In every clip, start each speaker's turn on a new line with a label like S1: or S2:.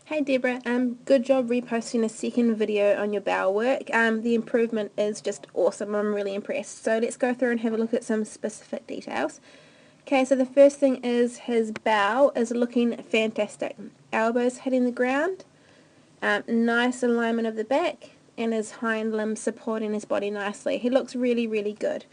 S1: Hey Debra, good job reposting a second video on your bowel work. The improvement is just awesome. I'm really impressed. So let's go through and have a look at some specific details. Okay, so the first thing is his bowel is looking fantastic. Elbows hitting the ground, nice alignment of the back, and his hind limbs supporting his body nicely. He looks really, really good.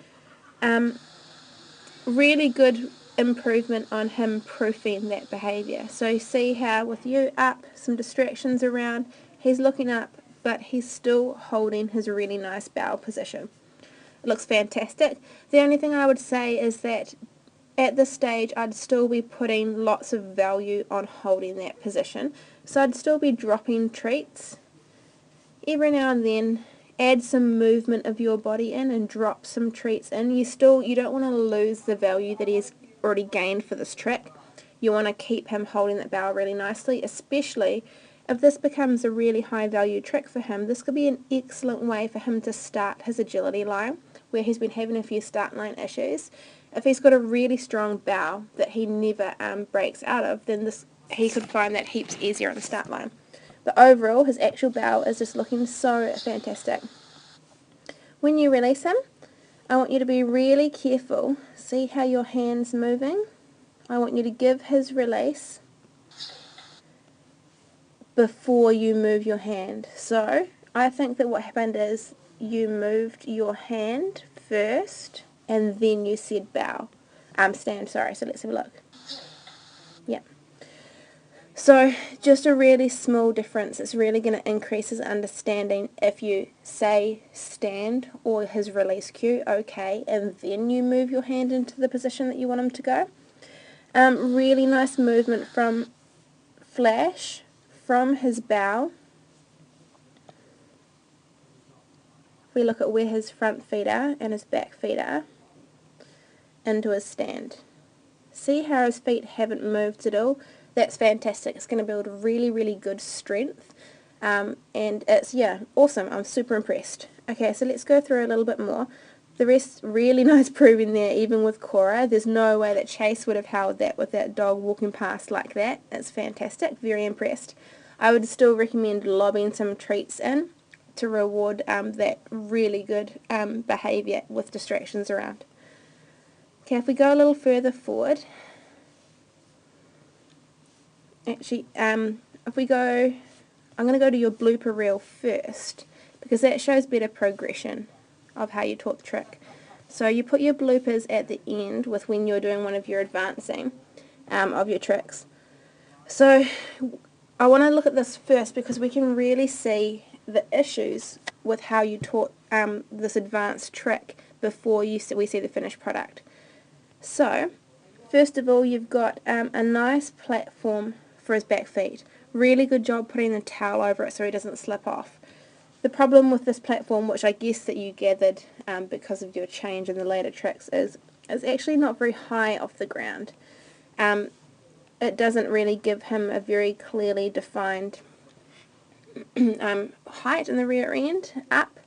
S1: Really good improvement on him proofing that behaviour. So you see how with you up, some distractions around, he's looking up, but he's still holding his really nice bowel position. It looks fantastic. The only thing I would say is that at this stage I'd still be putting lots of value on holding that position. So I'd still be dropping treats every now and then. Add some movement of your body in and drop some treats in. You don't want to lose the value that he's already gained for this trick. You want to keep him holding that bowel really nicely, especially if this becomes a really high value trick for him. This could be an excellent way for him to start his agility line, where he's been having a few start line issues. If he's got a really strong bowel that he never breaks out of, then he could find that heaps easier on the start line. But overall, his actual bowel is just looking so fantastic. When you release him, I want you to be really careful. See how your hand's moving? I want you to give his release before you move your hand. So, I think that what happened is you moved your hand first and then you said bow. Stand, sorry. So let's have a look. Yeah. So just a really small difference. It's really going to increase his understanding if you say stand or his release cue, okay, and then you move your hand into the position that you want him to go. Really nice movement from flash, from his bow. If we look at where his front feet are and his back feet are, into his stand. See how his feet haven't moved at all? That's fantastic. It's going to build really, really good strength. And it's, yeah, awesome. I'm super impressed. Okay, so let's go through a little bit more. The rest, really nice proving there, even with Cora. There's no way that Chase would have held that with that dog walking past like that. It's fantastic. Very impressed. I would still recommend lobbing some treats in to reward that really good behaviour with distractions around. Okay, if we go a little further forward, actually, if we go, I'm going to go to your blooper reel first, because that shows better progression of how you taught the trick. So you put your bloopers at the end with when you're doing one of your advancing of your tricks. So I want to look at this first because we can really see the issues with how you taught this advanced trick before we see the finished product. So, first of all, you've got a nice platform for his back feet. Really good job putting the towel over it so he doesn't slip off. The problem with this platform, which I guess that you gathered because of your change in the later tricks, is it's actually not very high off the ground. It doesn't really give him a very clearly defined height in the rear end up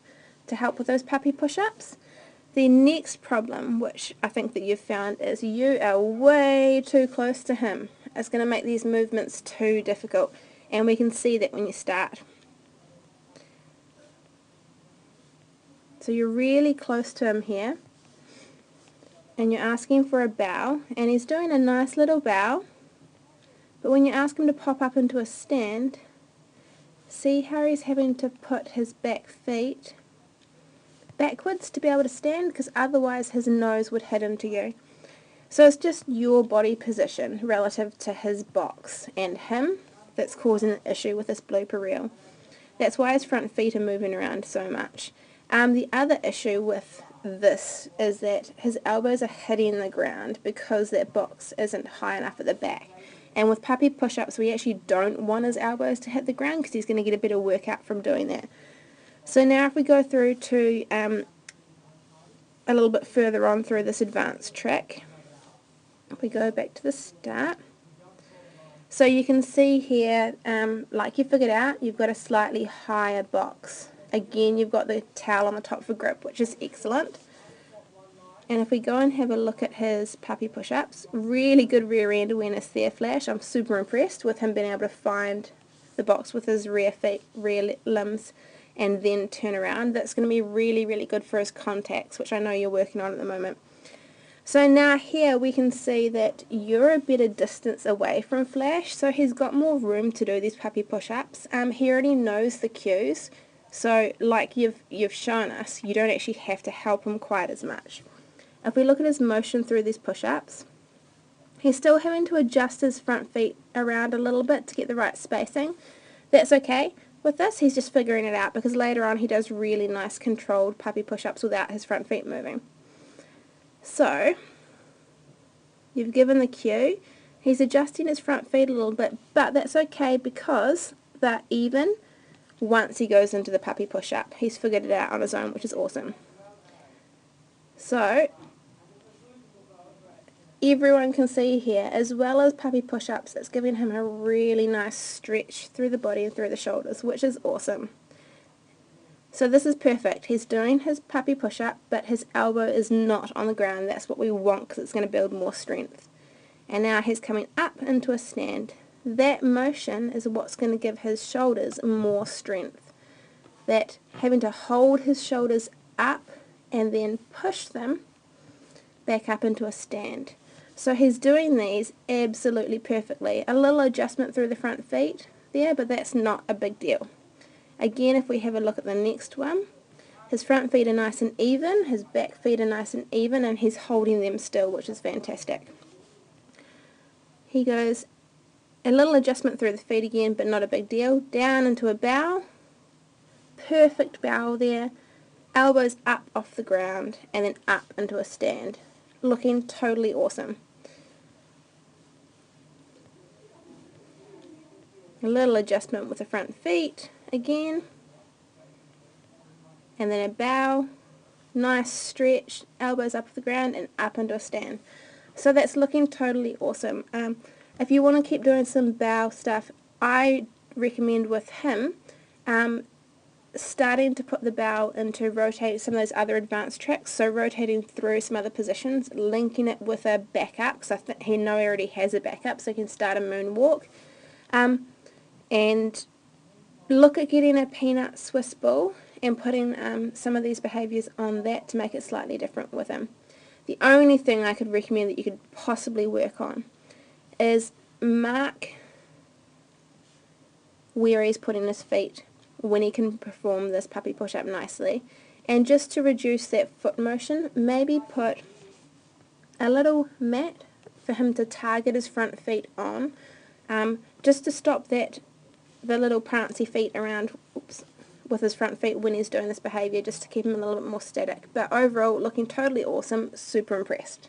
S1: to help with those puppy push-ups. The next problem, which I think that you've found, is you are way too close to him. It's going to make these movements too difficult, and we can see that when you start. So you're really close to him here, and you're asking for a bow, and he's doing a nice little bow, but when you ask him to pop up into a stand, see how he's having to put his back feet backwards to be able to stand, because otherwise his nose would hit into you. So it's just your body position relative to his box and him that's causing the issue with this blooper reel. That's why his front feet are moving around so much. The other issue with this is that his elbows are hitting the ground because that box isn't high enough at the back. And with puppy push-ups, we actually don't want his elbows to hit the ground because he's going to get a better workout from doing that. So now if we go through to a little bit further on through this advanced trick, if we go back to the start, so you can see here, like you figured out, you've got a slightly higher box. Again, you've got the towel on the top for grip, which is excellent. And if we go and have a look at his puppy push-ups, really good rear end awareness there, Flash. I'm super impressed with him being able to find the box with his rear limbs and then turn around. That's going to be really, really good for his contacts, which I know you're working on at the moment. So now here we can see that you're a better distance away from Flash, so he's got more room to do these puppy push-ups. He already knows the cues, so like you've shown us, you don't actually have to help him quite as much. If we look at his motion through these push-ups, he's still having to adjust his front feet around a little bit to get the right spacing. That's okay. With this, he's just figuring it out, because later on he does really nice controlled puppy push-ups without his front feet moving. So, you've given the cue. He's adjusting his front feet a little bit, but that's okay because they're even once he goes into the puppy push-up. He's figured it out on his own, which is awesome. So, everyone can see here, as well as puppy push-ups, it's giving him a really nice stretch through the body and through the shoulders, which is awesome. So this is perfect. He's doing his puppy push-up, but his elbow is not on the ground. That's what we want, because it's going to build more strength. And now he's coming up into a stand. That motion is what's going to give his shoulders more strength. That having to hold his shoulders up and then push them back up into a stand. So he's doing these absolutely perfectly. A little adjustment through the front feet there, but that's not a big deal. Again, if we have a look at the next one, his front feet are nice and even, his back feet are nice and even, and he's holding them still, which is fantastic. He goes a little adjustment through the feet again, but not a big deal. Down into a bow, perfect bow there, elbows up off the ground, and then up into a stand. Looking totally awesome. A little adjustment with the front feet again, and then a bow, nice stretch, elbows up off the ground and up into a stand. So that's looking totally awesome. If you want to keep doing some bow stuff, I recommend with him starting to put the bow into rotating some of those other advanced tricks, so rotating through some other positions, linking it with a backup, because I think he already has a backup, so he can start a moonwalk. And look at getting a peanut Swiss ball and putting some of these behaviours on that to make it slightly different with him. The only thing I could recommend that you could possibly work on is mark where he's putting his feet when he can perform this puppy push-up nicely. And just to reduce that foot motion, maybe put a little mat for him to target his front feet on, just to stop that, the little prancy feet around with his front feet when he's doing this behaviour, just to keep him a little bit more static. But overall, looking totally awesome, super impressed.